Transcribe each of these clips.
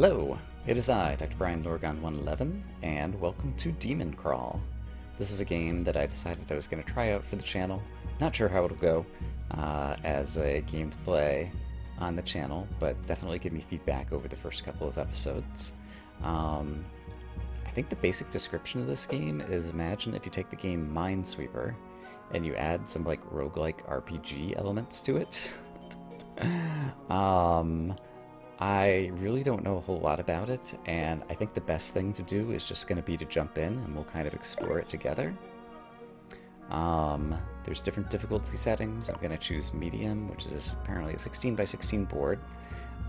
Hello, it is I, Dr. Brian Lorgon 111, and welcome to DemonCrawl. This is a game that I decided I was going to try out for the channel. Not sure how it'll go as a game to play on the channel, but definitely give me feedback over the first couple of episodes. I think the basic description of this game is, imagine if you take the game Minesweeper and you add some like roguelike RPG elements to it. I really don't know a whole lot about it, and I think the best thing to do is just going to be to jump in and we'll kind of explore it together. There's different difficulty settings. I'm going to choose medium, which is apparently a 16 by 16 board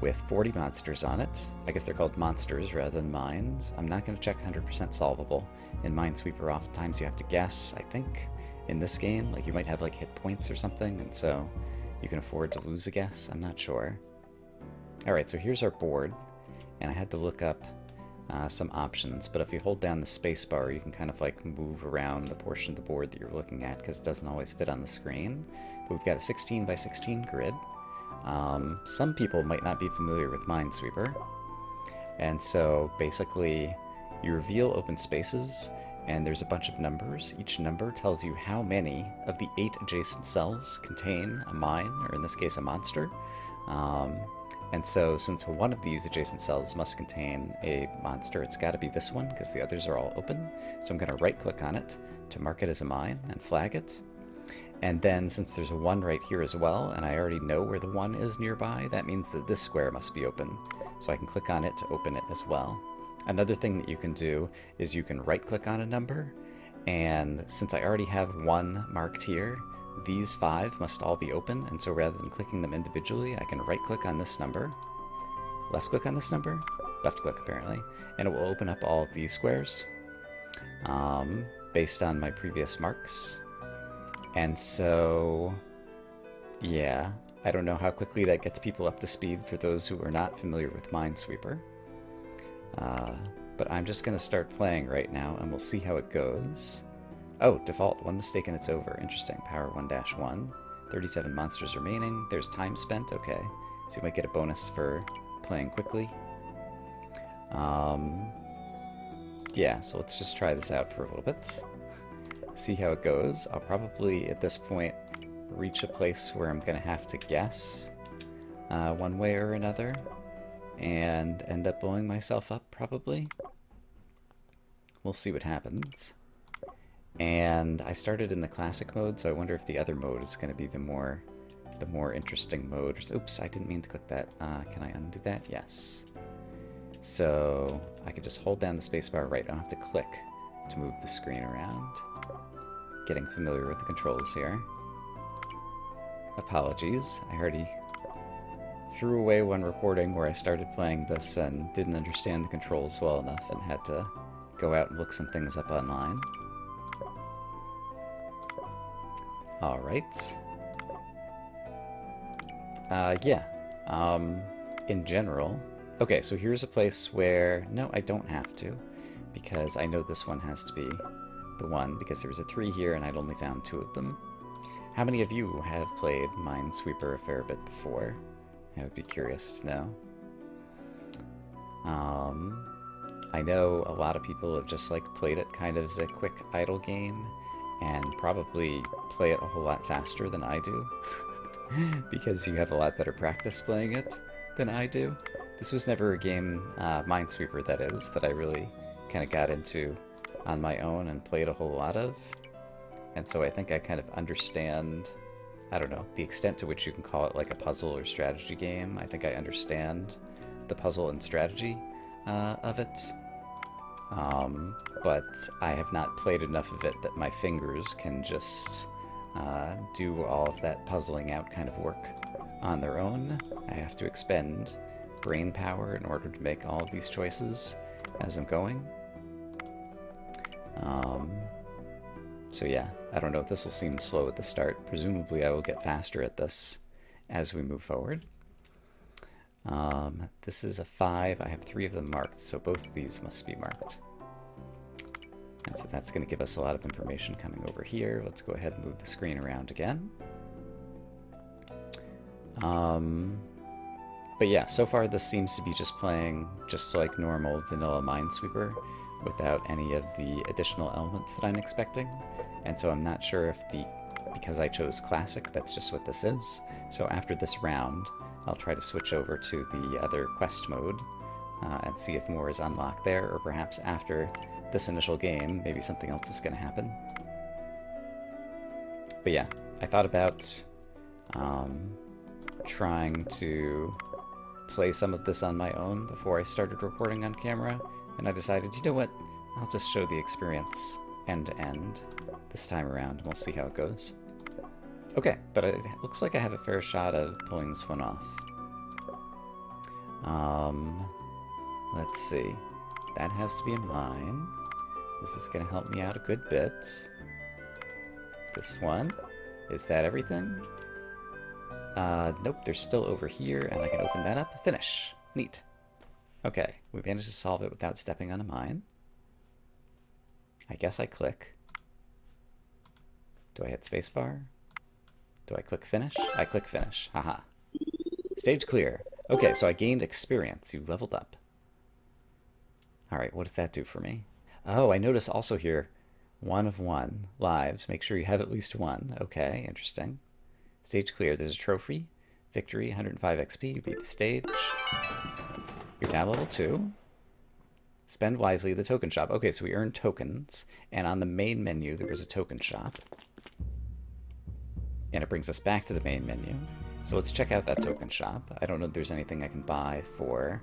with 40 monsters on it. I guess they're called monsters rather than mines. I'm not going to check 100% solvable. In Minesweeper, oftentimes you have to guess. I think in this game, like, you might have like hit points or something, and so you can afford to lose a guess. I'm not sure. Alright, so here's our board, and I had to look up some options, but if you hold down the space bar, you can kind of like move around the portion of the board that you're looking at, because it doesn't always fit on the screen. But we've got a 16 by 16 grid. Some people might not be familiar with Minesweeper, and so basically you reveal open spaces, and there's a bunch of numbers. Each number tells you how many of the 8 adjacent cells contain a mine, or in this case a monster. And so, since one of these adjacent cells must contain a monster, it's got to be this one, because the others are all open. So I'm going to right-click on it to mark it as a mine and flag it. And then, since there's a 1 right here as well, and I already know where the 1 is nearby, that means that this square must be open. So I can click on it to open it as well. Another thing that you can do is you can right-click on a number, and since I already have 1 marked here, these 5 must all be open, and so rather than clicking them individually, I can right-click on this number, left-click on this number, left-click apparently, and it will open up all of these squares based on my previous marks. And so, yeah, I don't know how quickly that gets people up to speed for those who are not familiar with Minesweeper. But I'm just going to start playing right now, and we'll see how it goes. Oh, default, 1 mistake and it's over. Interesting. Power 1-1. 37 monsters remaining. There's time spent. Okay. So you might get a bonus for playing quickly. Yeah, so let's just try this out for a little bit. See how it goes. I'll probably, at this point, reach a place where I'm going to have to guess one way or another and end up blowing myself up, probably. We'll see what happens. And I started in the classic mode, so I wonder if the other mode is going to be the more interesting mode. Oops, I didn't mean to click that. Can I undo that? Yes. So I can just hold down the spacebar right. I don't have to click to move the screen around. Getting familiar with the controls here. Apologies. I already threw away one recording where I started playing this and didn't understand the controls well enough and had to go out and look some things up online. Alright. Yeah. In general... Okay, so here's a place where... No, I don't have to, because I know this one has to be the one, because there was a 3 here and I'd only found 2 of them. How many of you have played Minesweeper a fair bit before? I would be curious to know. I know a lot of people have just like played it kind of as a quick idle game, and probably play it a whole lot faster than I do, because you have a lot better practice playing it than I do. This was never a game, Minesweeper that is, that I really kind of got into on my own and played a whole lot of, and so I think I kind of understand, I don't know, the extent to which you can call it like a puzzle or strategy game. I think I understand the puzzle and strategy of it. But I have not played enough of it that my fingers can just do all of that puzzling out kind of work on their own. I have to expend brain power in order to make all of these choices as I'm going. So yeah, I don't know if this will seem slow at the start. Presumably I will get faster at this as we move forward. This is a 5. I have 3 of them marked, so both of these must be marked. And so that's going to give us a lot of information coming over here. Let's go ahead and move the screen around again. But yeah, so far this seems to be just playing just like normal vanilla Minesweeper without any of the additional elements that I'm expecting. And so I'm not sure if because I chose Classic, that's just what this is. So after this round, I'll try to switch over to the other quest mode and see if more is unlocked there, or perhaps after this initial game, maybe something else is going to happen. But yeah, I thought about trying to play some of this on my own before I started recording on camera, and I decided, you know what, I'll just show the experience end to end this time around, and we'll see how it goes. Okay, but it looks like I have a fair shot of pulling this one off. Let's see. That has to be a mine. This is going to help me out a good bit. This one. Is that everything? Nope, they're still over here, and I can open that up. Finish. Neat. Okay, we managed to solve it without stepping on a mine. I guess I click. Do I hit spacebar? Do I click finish? I click finish. Haha. Stage clear. Okay, so I gained experience. You leveled up. Alright, what does that do for me? Oh, I notice also here, 1 of 1 lives. Make sure you have at least 1. Okay, interesting. Stage clear. There's a trophy. Victory, 105 XP. You beat the stage. You're now level 2. Spend wisely the token shop. Okay, so we earned tokens, and on the main menu there was a token shop. And it brings us back to the main menu. So let's check out that token shop. I don't know if there's anything I can buy for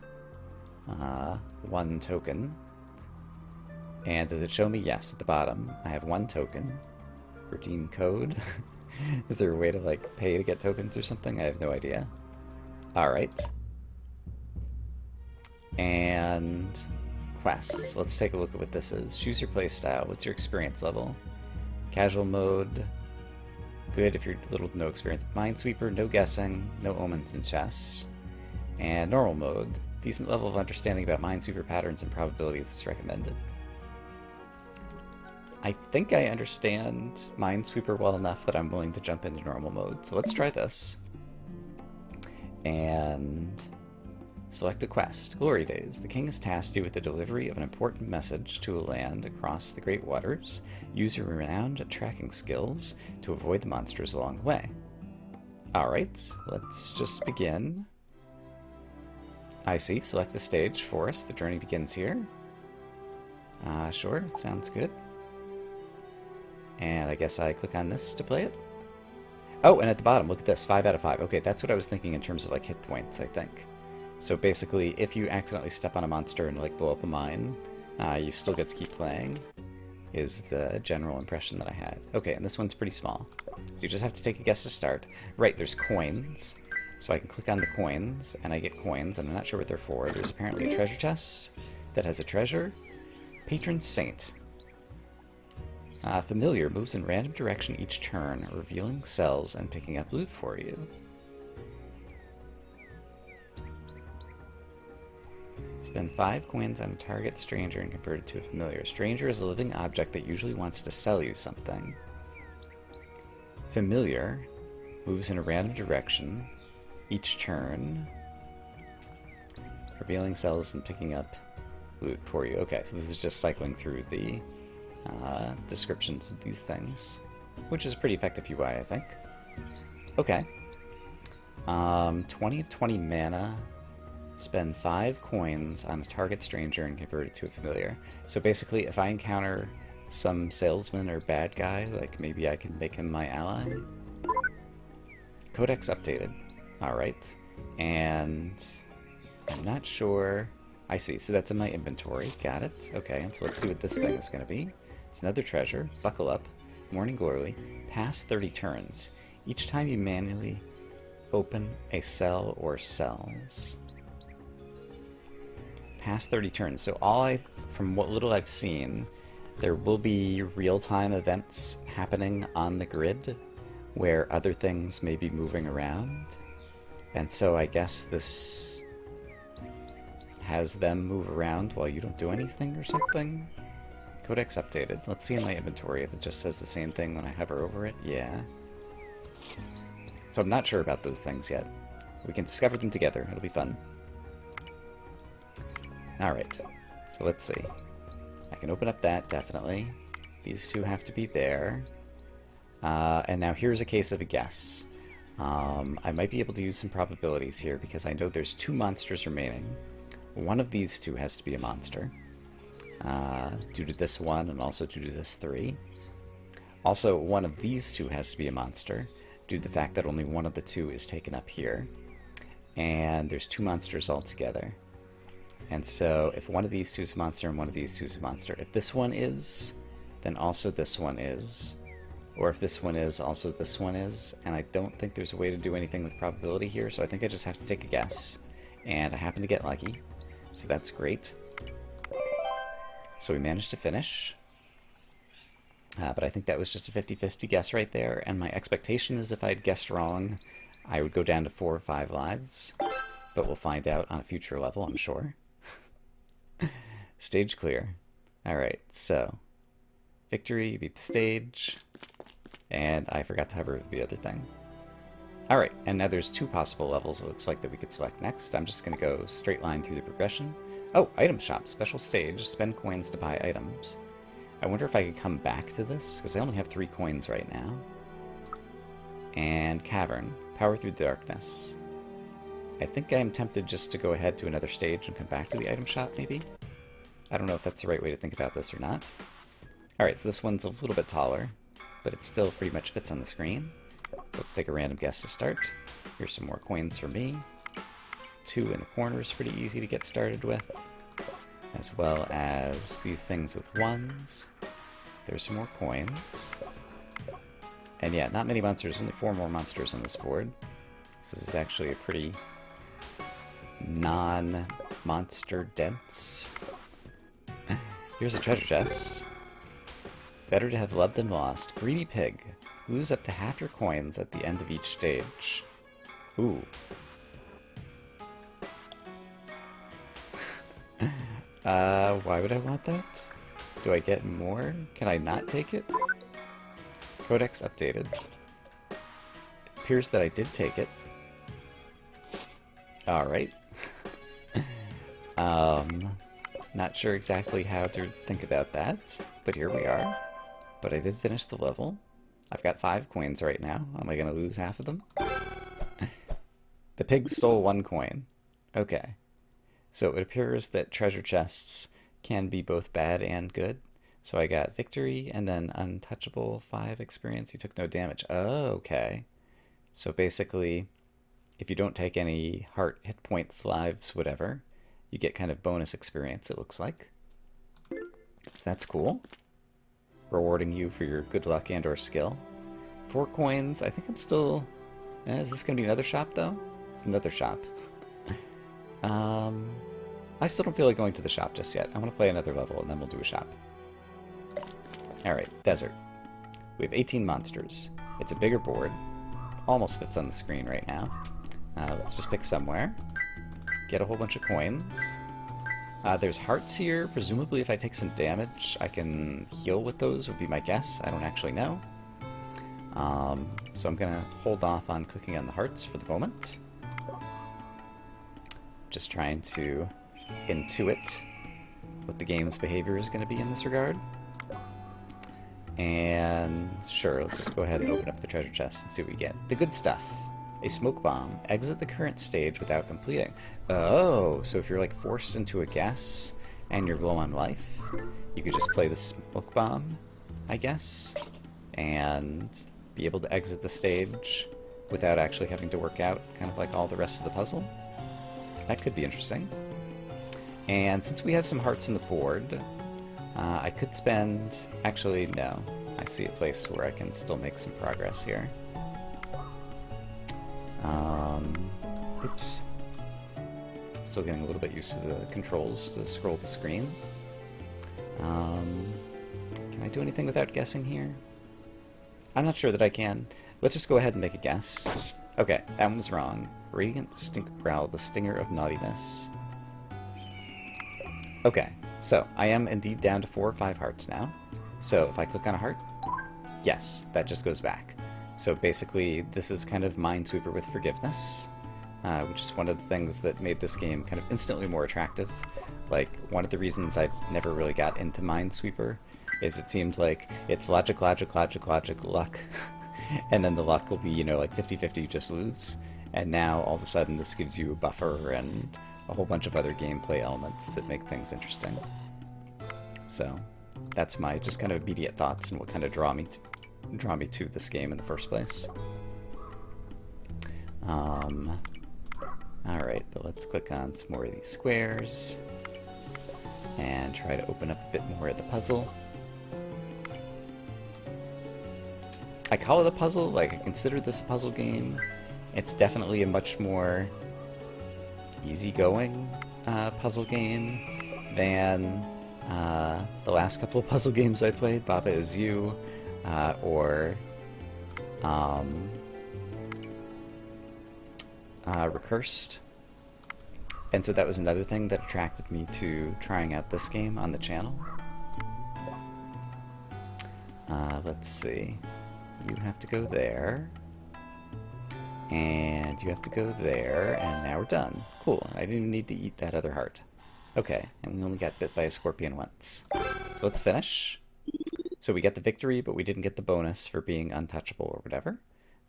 1 token. And does it show me? Yes, at the bottom. I have 1 token. Redeem code. Is there a way to like pay to get tokens or something? I have no idea. Alright. And quests. Let's take a look at what this is. Choose your playstyle. What's your experience level? Casual mode. Good if you're little to no experience with Minesweeper. No guessing. No omens and chests. And normal mode. Decent level of understanding about Minesweeper patterns and probabilities is recommended. I think I understand Minesweeper well enough that I'm willing to jump into normal mode. So let's try this. And select a quest. Glory Days. The king has tasked you with the delivery of an important message to a land across the great waters. Use your renowned tracking skills to avoid the monsters along the way. Alright, let's just begin. I see. Select a stage for us. The journey begins here. Sure, sounds good. And I guess I click on this to play it. Oh, and at the bottom, look at this. 5 out of 5. Okay, that's what I was thinking in terms of like hit points, I think. So basically, if you accidentally step on a monster and like blow up a mine, you still get to keep playing, is the general impression that I had. Okay, and this one's pretty small. So you just have to take a guess to start. Right, there's coins. So I can click on the coins, and I get coins, and I'm not sure what they're for. There's apparently a treasure chest that has a treasure. Patron Saint. Familiar moves in random direction each turn, revealing cells and picking up loot for you. Spend 5 coins on a target stranger and convert it to a familiar. Stranger is a living object that usually wants to sell you something. Familiar moves in a random direction each turn, revealing cells and picking up loot for you. Okay, so this is just cycling through the descriptions of these things, which is a pretty effective UI, I think. Okay. 20 of 20 mana. Spend 5 coins on a target stranger and convert it to a familiar. So basically, if I encounter some salesman or bad guy, like maybe I can make him my ally. Codex updated. Alright. And I'm not sure. I see. So that's in my inventory. Got it. Okay, and so let's see what this thing is going to be. It's another treasure. Buckle up. Morning Glory. Pass 30 turns. Each time you manually open a cell or cells. Pass 30 turns. So from what little I've seen, there will be real-time events happening on the grid where other things may be moving around. And so I guess this has them move around while you don't do anything or something. Codex updated. Let's see in my inventory if it just says the same thing when I hover over it. Yeah. So I'm not sure about those things yet. We can discover them together. It'll be fun. Alright, so let's see. I can open up that, definitely. These two have to be there. And now here's a case of a guess. I might be able to use some probabilities here because I know there's 2 monsters remaining. One of these 2 has to be a monster. Due to this 1 and also due to this 3. Also, one of these 2 has to be a monster due to the fact that only one of the 2 is taken up here. And there's 2 monsters altogether. And so if one of these 2 is a monster and one of these 2 is a monster, if this one is, then also this one is. Or if this one is, also this one is. And I don't think there's a way to do anything with probability here, so I think I just have to take a guess. And I happen to get lucky, so that's great. So we managed to finish. But I think that was just a 50-50 guess right there, and my expectation is if I'd guessed wrong, I would go down to 4 or 5 lives. But we'll find out on a future level, I'm sure. Stage clear. Alright, so victory, beat the stage, and I forgot to hover over the other thing. Alright, and now there's 2 possible levels it looks like that we could select next. I'm just going to go straight line through the progression. Oh, item shop, special stage, spend coins to buy items. I wonder if I could come back to this, because I only have 3 coins right now. And cavern, power through darkness. I think I'm tempted just to go ahead to another stage and come back to the item shop, maybe? I don't know if that's the right way to think about this or not. Alright, so this one's a little bit taller, but it still pretty much fits on the screen. Let's take a random guess to start. Here's some more coins for me. 2 in the corner is pretty easy to get started with, as well as these things with 1s. There's some more coins. And yeah, not many monsters, only 4 more monsters on this board. This is actually a pretty non-monster dense. Here's a treasure chest. Better to have loved than lost. Greedy pig. Lose up to half your coins at the end of each stage. Ooh. Why would I want that? Do I get more? Can I not take it? Codex updated. It appears that I did take it. Alright. Not sure exactly how to think about that, but here we are. But I did finish the level. I've got 5 coins right now. Am I going to lose half of them? The pig stole 1 coin. Okay. So it appears that treasure chests can be both bad and good. So I got victory and then untouchable 5 experience. You took no damage. Oh, okay. So basically, if you don't take any heart, hit points, lives, whatever, you get kind of bonus experience, it looks like. So that's cool. Rewarding you for your good luck and or skill. 4 coins. I think I'm still... is this going to be another shop, though? It's another shop. I still don't feel like going to the shop just yet. I want to play another level, and then we'll do a shop. Alright, desert. We have 18 monsters. It's a bigger board. Almost fits on the screen right now. Let's just pick somewhere. Get a whole bunch of coins. There's hearts here. Presumably if I take some damage, I can heal with those, would be my guess. I don't actually know. So I'm going to hold off on clicking on the hearts for the moment. Just trying to intuit what the game's behavior is going to be in this regard. And sure, let's just go ahead and open up the treasure chest and see what we get. The good stuff. A smoke bomb. Exit the current stage without completing. Oh, so if you're like forced into a guess and you're low on life, you could just play the smoke bomb, I guess, and be able to exit the stage without actually having to work out kind of like all the rest of the puzzle. That could be interesting. And since we have some hearts in the board, I could spend... Actually, no. I see a place where I can still make some progress here. Oops. Still getting a little bit used to the controls to scroll the screen. Can I do anything without guessing here? I'm not sure that I can. Let's just go ahead and make a guess. Okay, that one was wrong. Radiant Stink Prowl, the Stinger of Naughtiness. Okay, so I am indeed down to 4 or 5 hearts now. So if I click on a heart, yes, that just goes back. So basically, this is kind of Minesweeper with forgiveness. which is one of the things that made this game kind of instantly more attractive. Like, one of the reasons I never really got into Minesweeper is it seemed like it's logic, logic, logic, logic, luck, and then the luck will be, you know, like 50-50, you just lose. And now, all of a sudden, this gives you a buffer and a whole bunch of other gameplay elements that make things interesting. So, that's my just kind of immediate thoughts and what kind of draw me to this game in the first place. Alright, but let's click on some more of these squares and try to open up a bit more of the puzzle. I call it a puzzle, like I consider this a puzzle game. It's definitely a much more easygoing puzzle game than the last couple of puzzle games I played, Baba Is You, or Recursed. And so that was another thing that attracted me to trying out this game on the channel. Let's see. You have to go there. And you have to go there, and now we're done. Cool, I didn't even need to eat that other heart. Okay, and we only got bit by a scorpion once. So let's finish. So we get the victory, but we didn't get the bonus for being untouchable or whatever.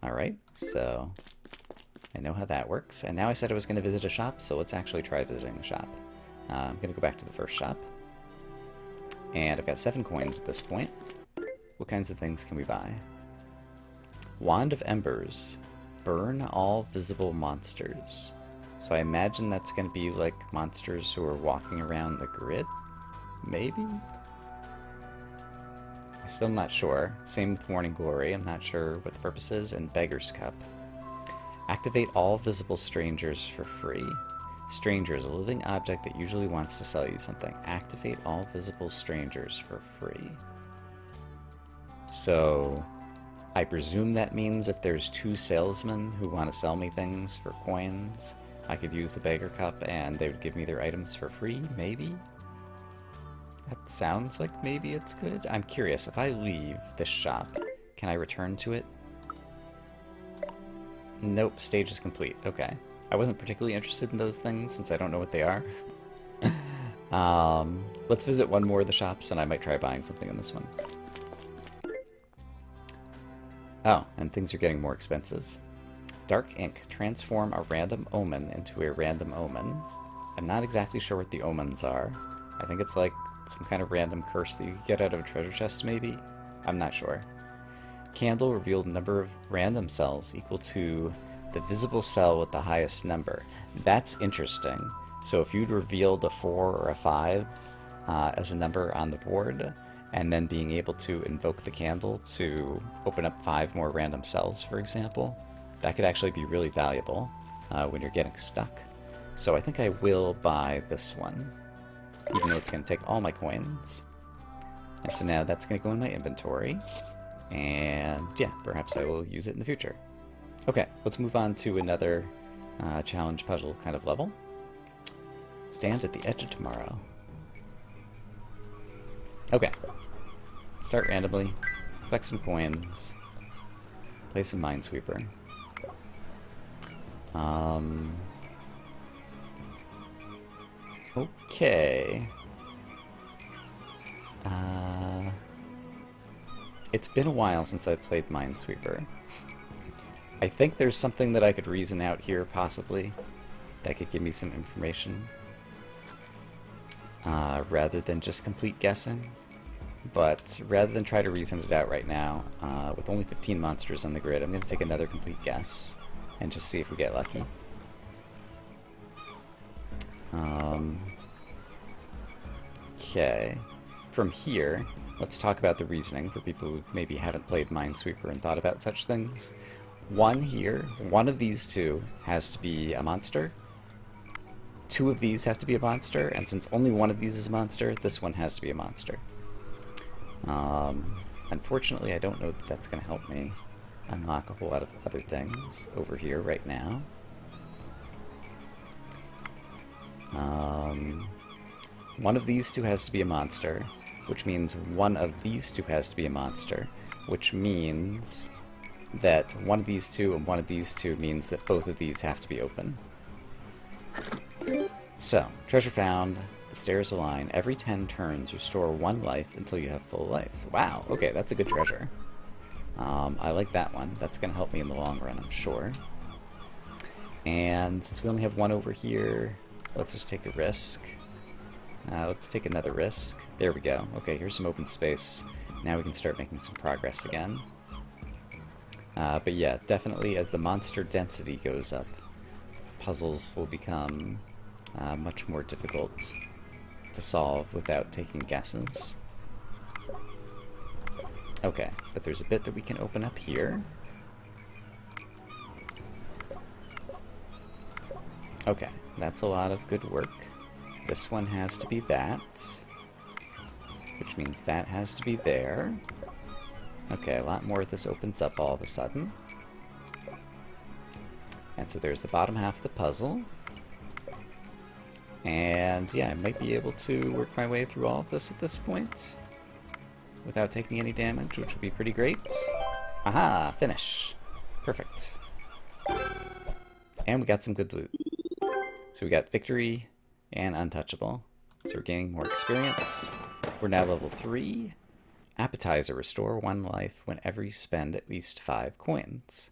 Alright, so I know how that works. And now I said I was going to visit a shop, so let's actually try visiting the shop. I'm going to go back to the first shop. And I've got 7 coins at this point. What kinds of things can we buy? Wand of Embers. Burn all visible monsters. So I imagine that's going to be like monsters who are walking around the grid? Maybe? I'm still not sure. Same with Morning Glory. I'm not sure what the purpose is. And Beggar's Cup. Activate all visible strangers for free. Strangers, a living object that usually wants to sell you something. Activate all visible strangers for free. So I presume that means if there's 2 salesmen who want to sell me things for coins, I could use the Beggar Cup and they would give me their items for free, maybe? That sounds like maybe it's good. I'm curious, if I leave this shop, can I return to it? Nope, stage is complete. Okay. I wasn't particularly interested in those things since I don't know what they are. Let's visit one more of the shops and I might try buying something in this one. Oh, and things are getting more expensive. Dark ink. Transform a random omen into a random omen. I'm not exactly sure what the omens are. I think it's like some kind of random curse that you could get out of a treasure chest, maybe? I'm not sure. Candle revealed number of random cells equal to the visible cell with the highest number. That's interesting. So if you'd revealed a 4 or a 5 as a number on the board, and then being able to invoke the candle to open up 5 more random cells, for example, that could actually be really valuable when you're getting stuck. So I think I will buy this one, even though it's going to take all my coins. And so now that's going to go in my inventory. And yeah, perhaps I will use it in the future. Okay, let's move on to another challenge puzzle kind of level. Stand at the edge of tomorrow. Okay. Start randomly. Collect some coins. Play some Minesweeper. Okay. It's been a while since I've played Minesweeper. I think there's something that I could reason out here, possibly, that could give me some information, rather than just complete guessing. But rather than try to reason it out right now, with only 15 monsters on the grid, I'm going to take another complete guess and just see if we get lucky. Okay. From here, let's talk about the reasoning for people who maybe haven't played Minesweeper and thought about such things. One of these 2 has to be a monster. 2 of these have to be a monster, and since only one of these is a monster, this one has to be a monster. Unfortunately, I don't know that that's going to help me unlock a whole lot of other things over here right now. One of these 2 has to be a monster, which means one of these 2 has to be a monster, which means that one of these two and one of these two means that both of these have to be open. So, treasure found, the stairs align. Every 10 turns, restore 1 life until you have full life. Wow, okay, that's a good treasure. I like that one. That's going to help me in the long run, I'm sure. And since we only have one over here, let's just take a risk. Let's take another risk. There we go. Okay, here's some open space. Now we can start making some progress again. But yeah, definitely as the monster density goes up, puzzles will become much more difficult to solve without taking guesses. Okay, but there's a bit that we can open up here. Okay, that's a lot of good work. This one has to be that, which means that has to be there. Okay, a lot more of this opens up all of a sudden. And so there's the bottom half of the puzzle. And yeah, I might be able to work my way through all of this at this point without taking any damage, which would be pretty great. Aha! Finish. Perfect. And we got some good loot. So we got victory and untouchable. So we're gaining more experience. We're now level 3. Appetizer, restore 1 life whenever you spend at least 5 coins.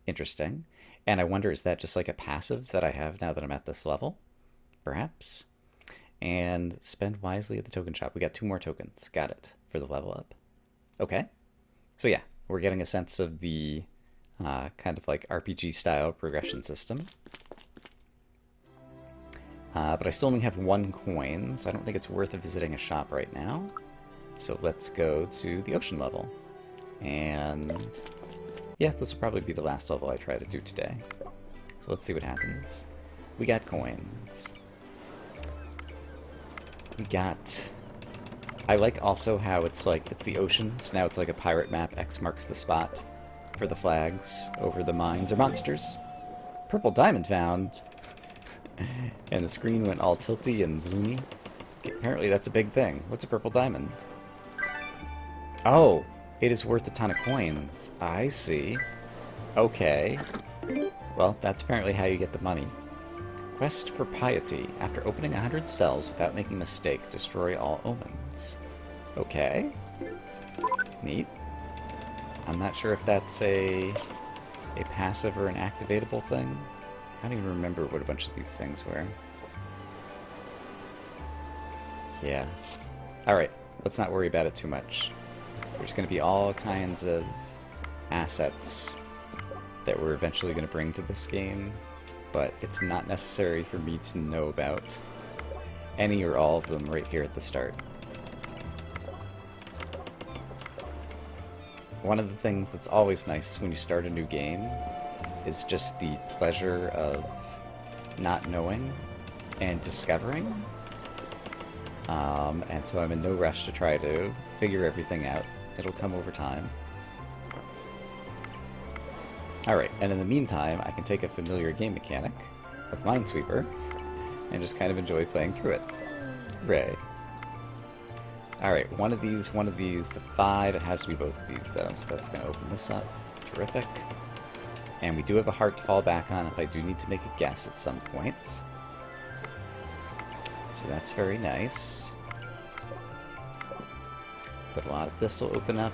Interesting. And I wonder, is that just like a passive that I have now that I'm at this level? Perhaps. And spend wisely at the token shop. We got 2 more tokens. Got it. For the level up. Okay. So yeah, we're getting a sense of the kind of like RPG style progression system. But I still only have 1 coin, so I don't think it's worth visiting a shop right now. So let's go to the ocean level. And yeah, this will probably be the last level I try to do today. So let's see what happens. We got coins. We got... I like also how it's like, it's the ocean, so now it's like a pirate map. X marks the spot for the flags over the mines or monsters. Purple diamond found! And the screen went all tilty and zoomy. Apparently that's a big thing. What's a purple diamond? Oh, it is worth a ton of coins. I see. Okay. Well, that's apparently how you get the money. Quest for piety. After opening 100 cells without making a mistake, destroy all omens. Okay. Neat. I'm not sure if that's a passive or an activatable thing. I don't even remember what a bunch of these things were. Yeah. Alright, let's not worry about it too much. There's going to be all kinds of assets that we're eventually going to bring to this game, but it's not necessary for me to know about any or all of them right here at the start. One of the things that's always nice when you start a new game is just the pleasure of not knowing and discovering. And so I'm in no rush to try to figure everything out. It'll come over time. Alright, and in the meantime, I can take a familiar game mechanic of Minesweeper and just kind of enjoy playing through it. Hooray. Alright, one of these, the 5, it has to be both of these though, so that's going to open this up. Terrific. And we do have a heart to fall back on if I do need to make a guess at some point. So that's very nice. But a lot of this will open up.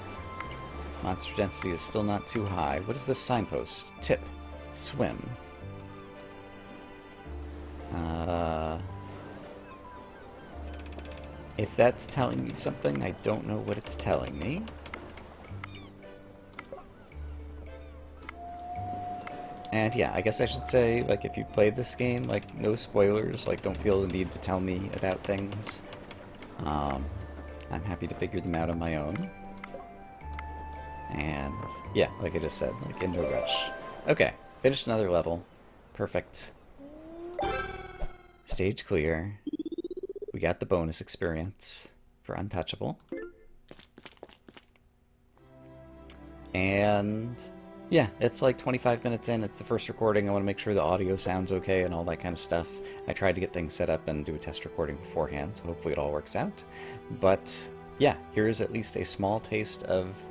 Monster density is still not too high. What is this signpost? Tip. Swim. If that's telling me something, I don't know what it's telling me. And yeah, I guess I should say, like, if you played this game, like, no spoilers, like, don't feel the need to tell me about things. I'm happy to figure them out on my own. And yeah, like I just said, like, in no rush. Okay, finished another level. Perfect. Stage clear. We got the bonus experience for Untouchable. And yeah, it's like 25 minutes in. It's the first recording. I want to make sure the audio sounds okay and all that kind of stuff. I tried to get things set up and do a test recording beforehand, so hopefully it all works out. But yeah, here is at least a small taste of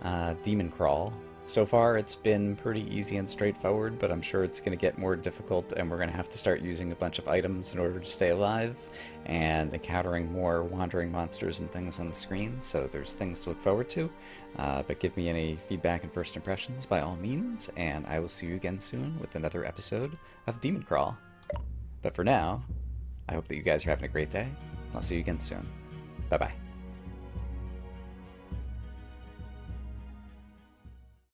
DemonCrawl So far, it's been pretty easy and straightforward, but I'm sure it's going to get more difficult, and we're going to have to start using a bunch of items in order to stay alive, and encountering more wandering monsters and things on the screen, so there's things to look forward to. But give me any feedback and first impressions by all means, and I will see you again soon with another episode of DemonCrawl. But for now, I hope that you guys are having a great day, and I'll see you again soon. Bye-bye.